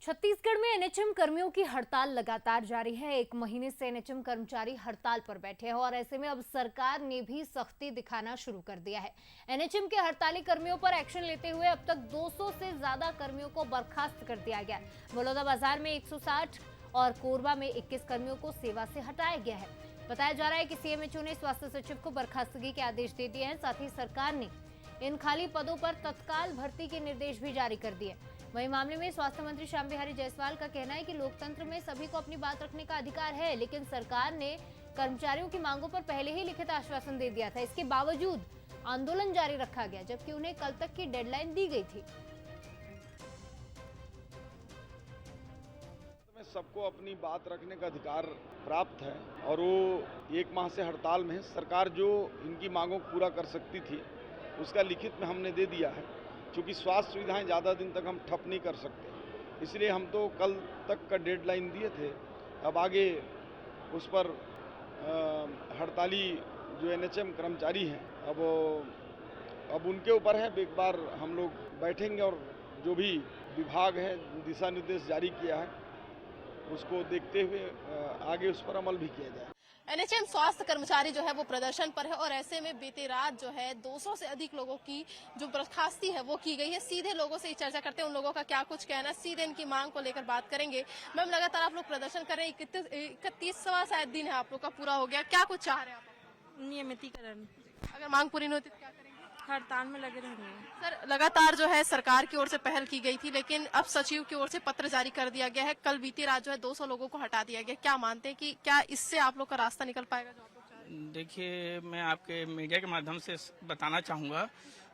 छत्तीसगढ़ में एनएचएम कर्मियों की हड़ताल लगातार जारी है। एक महीने से एनएचएम कर्मचारी हड़ताल पर बैठे हैं और ऐसे में अब सरकार ने भी सख्ती दिखाना शुरू कर दिया है। एनएचएम के हड़ताली कर्मियों पर एक्शन लेते हुए अब तक 200 से ज्यादा कर्मियों को बर्खास्त कर दिया गया। बलौदाबाजार में 160 और कोरबा में 21 कर्मियों को सेवा से हटाया गया है। बताया जा रहा है कि सीएमएचओ ने स्वास्थ्य सचिव को बर्खास्तगी के आदेश दे दिए हैं। साथ ही सरकार ने इन खाली पदों पर तत्काल भर्ती के निर्देश भी जारी कर दिए। वहीं मामले में स्वास्थ्य मंत्री श्याम बिहारी जायसवाल का कहना है कि लोकतंत्र में सभी को अपनी बात रखने का अधिकार है, लेकिन सरकार ने कर्मचारियों की मांगों पर पहले ही लिखित आश्वासन दे दिया था। इसके बावजूद आंदोलन जारी रखा गया, जबकि उन्हें कल तक की डेडलाइन दी गई थी। सबको अपनी बात रखने का अधिकार प्राप्त है और वो 1 माह से हड़ताल में है। सरकार जो इनकी मांगों को पूरा कर सकती थी उसका लिखित में हमने दे दिया है। क्योंकि स्वास्थ्य सुविधाएं ज़्यादा दिन तक हम ठप नहीं कर सकते, इसलिए हम तो कल तक का डेडलाइन दिए थे। अब आगे उस पर हड़ताली जो एनएचएम कर्मचारी हैं अब उनके ऊपर है। एक बार हम लोग बैठेंगे और जो भी विभाग है दिशा निर्देश जारी किया है उसको देखते हुए आगे उस पर अमल भी किया जाए। एनएचएम स्वास्थ्य कर्मचारी जो है वो प्रदर्शन पर है और ऐसे में बीती रात जो है 200 से अधिक लोगों की जो बर्खास्ती है वो की गई है। सीधे लोगों से चर्चा करते हैं, उन लोगों का क्या कुछ कहना, सीधे इनकी मांग को लेकर बात करेंगे। मैम, लगातार आप लोग प्रदर्शन कर रहे हैं, 31वां शायद दिन है आप लोग का पूरा हो गया, क्या कुछ चाह रहे हैं आप? नियमितीकरण। अगर मांग पूरी नहीं होती तो क्या करेंगे? हड़ताल में लगे रहेंगे। सर, लगातार जो है सरकार की ओर से पहल की गई थी, लेकिन अब सचिव की ओर से पत्र जारी कर दिया गया है। कल बीती रात जो है 200 लोगों को हटा दिया गया। क्या मानते हैं कि क्या इससे आप लोग का रास्ता निकल पाएगा जो आप लोग चाह रहे हैं? देखिए, मैं आपके मीडिया के माध्यम से बताना चाहूंगा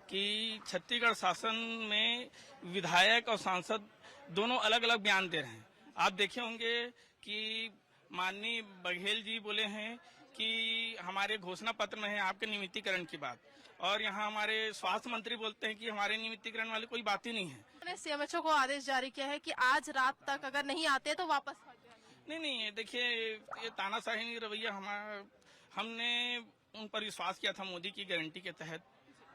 कि छत्तीसगढ़ शासन में विधायक और सांसद दोनों अलग अलग बयान दे रहे हैं। आप देखे होंगे कि माननीय बघेल जी बोले हैं कि हमारे घोषणा पत्र में है आपके नियमितीकरण की बात, और यहाँ हमारे स्वास्थ्य मंत्री बोलते हैं कि हमारे नियमितीकरण वाली कोई बात ही नहीं है। मैंने सीएमएचओ को आदेश जारी किया है कि आज रात तक अगर नहीं आते तो वापस हट जाए। नहीं, देखिए, ये तानाशाही रवैया हमने उन पर विश्वास किया था मोदी की गारंटी के तहत,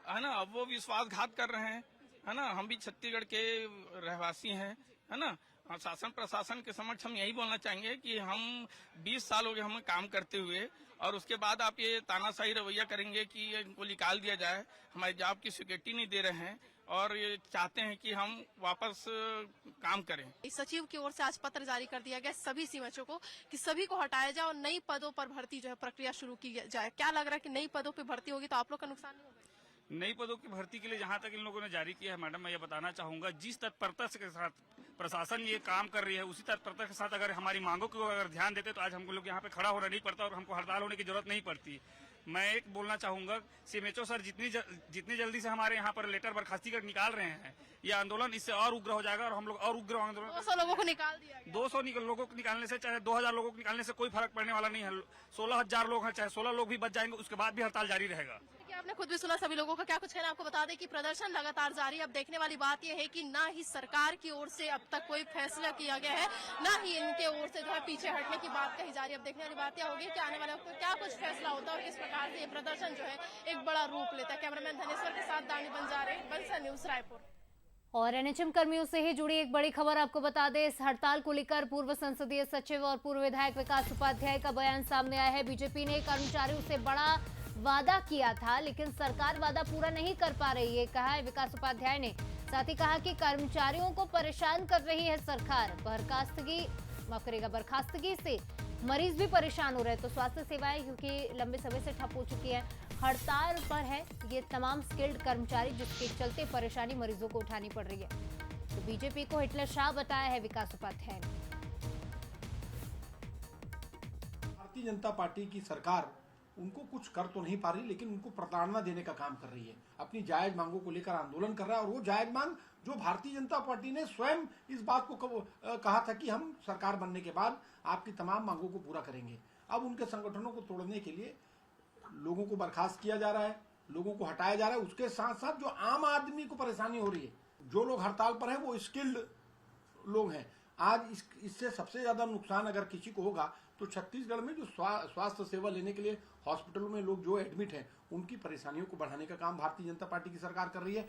है ना। अब वो विश्वासघात कर रहे हैं, है ना। हम भी छत्तीसगढ़ के रहवासी हैं, है ना। शासन प्रशासन के समक्ष हम यही बोलना चाहेंगे कि हम 20 साल हो गए हमें काम करते हुए, और उसके बाद आप ये तानाशाही रवैया करेंगे कि इनको निकाल दिया जाए। हमारी जॉब की सिक्योरिटी नहीं दे रहे हैं और ये चाहते हैं कि हम वापस काम करें। सचिव की ओर से आज पत्र जारी कर दिया गया सभी सीएमएचओ को कि सभी को हटाया जाए और नई पदों पर भर्ती जो है प्रक्रिया शुरू की जाए। क्या लग रहा है कि नई पदों पर भर्ती होगी तो आप लोग का नुकसान नहीं होगा? नई पदों की भर्ती के लिए जहां तक इन लोगों ने जारी किया है, मैडम, मैं ये बताना चाहूंगा, जिस तत्परता के साथ प्रशासन ये काम कर रही है उसी तत्परता के साथ अगर हमारी मांगों को अगर ध्यान देते तो आज हमको लोग यहाँ पे खड़ा होना नहीं पड़ता और हमको हड़ताल होने की जरूरत नहीं पड़ती। मैं एक बोलना चाहूंगा, सीएमएचओ सर जितनी जल्दी से हमारे यहाँ पर लेटर बर्खास्ती कर निकाल रहे हैं, ये आंदोलन इससे और उग्र हो जाएगा और हम लोग और उग्र आंदोलन। 200 लोगों को निकाल दिया गया। 200 लोगों को निकालने से चाहे 2000 लोगों को निकालने से कोई फर्क पड़ने वाला नहीं है। 16,000 लोग हैं, चाहे 16 लोग भी बच जाएंगे, उसके बाद भी हड़ताल जारी रहेगा। आपने खुद भी सुना सभी लोगों का क्या कुछ कहना। आपको बता दें कि प्रदर्शन लगातार जारी। अब देखने वाली बात यह है कि ना ही सरकार की ओर से अब तक कोई फैसला किया गया है, ना ही इनके ओर से जो है पीछे हटने की बात कही जा रही है। अब देखने वाली बात यह होगी कि आने वाले वक्त में क्या कुछ फैसला होता है और किस प्रकार से ये प्रदर्शन जो है एक बड़ा रूप लेता है। कैमरामैन धनेश्वर के साथ दानी बंजारे, बंसल न्यूज, रायपुर। और एनएचएम कर्मियों से ही जुड़ी एक बड़ी खबर आपको बता दें। इस हड़ताल को लेकर पूर्व संसदीय सचिव और पूर्व विधायक विकास उपाध्याय का बयान सामने आया है। बीजेपी ने कर्मचारियों से बड़ा वादा किया था, लेकिन सरकार वादा पूरा नहीं कर पा रही है, कहा है विकास उपाध्याय ने। साथ ही कहा कि कर्मचारियों को परेशान कर रही है सरकार। बर्खास्तगी से मरीज भी परेशान हो रहे हैं। तो स्वास्थ्य सेवाएं क्योंकि लंबे समय से ठप हो चुकी है, हड़ताल पर है ये तमाम स्किल्ड कर्मचारी, जिसके चलते परेशानी मरीजों को उठानी पड़ रही है। तो बीजेपी को हिटलर शाह बताया है विकास उपाध्याय ने। भारतीय जनता पार्टी की सरकार उनको कुछ कर तो नहीं पा रही, लेकिन उनको प्रताड़ना देने का काम कर रही है। अपनी जायज मांगों को लेकर आंदोलन कर रहा है और वो जायज मांग जो भारतीय जनता पार्टी ने स्वयं इस बात को कहा था कि हम सरकार बनने के बाद आपकी तमाम मांगों को पूरा करेंगे। अब उनके संगठनों को तोड़ने के लिए लोगों को बर्खास्त किया जा रहा है, लोगों को हटाया जा रहा है। उसके साथ साथ जो आम आदमी को परेशानी हो रही है, जो लोग हड़ताल पर हैं वो स्किल्ड लोग हैं। आज इससे सबसे ज्यादा नुकसान अगर किसी को होगा तो छत्तीसगढ़ में जो स्वास्थ्य सेवा लेने के लिए हॉस्पिटलों में लोग जो एडमिट हैं उनकी परेशानियों को बढ़ाने का काम भारतीय जनता पार्टी की सरकार कर रही है।